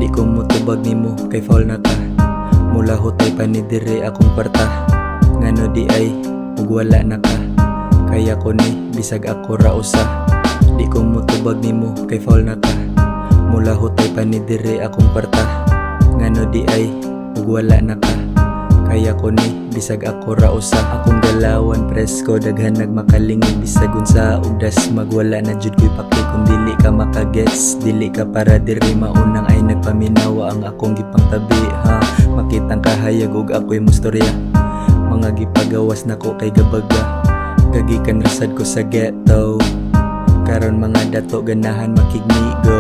Di ko mutubag nimo kay foul na ka. Mula hutay pa ni dire akong kwarta. Ngano di ay ug wala na ka. Kaya ko ni bisag ako ra usa. Di ko mutubag nimo kay foul na ka. Mula hutay pa ni dire akong kwarta. Ngano di ay ug wala na ka. Kaya ko ni bisag ako ra usa. Akong galawan presko daghan nagmakalingig. Bisag unsa ugdas magwala na jud ko'y paki. Kung dili ka makagets, dili ka para diri maunang ay nagpaminawa ang akong gipangtabi ha. Makitang kahayag ug ako'y mustorya. Mga gipagawas nako kay gabaga. Gagikan rasad ko sa ghetto. Karon mga dato ganahan makignigo.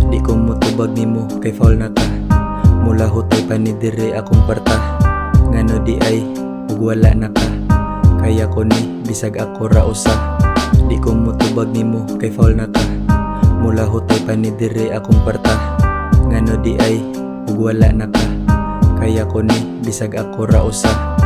Di ko mutubag nimo kay foul na ka. Mula hutay pa ni dire akong kwarta. Ngano di ay ug wala na ka. Kaya ko ni bisag ako ra usa. Di ko mutubag nimo kay foul na ka. Mula hutay pa ni dire akong kwarta. Ngano di ay ug wala na ka. Kaya ko ni bisag ako ra usa.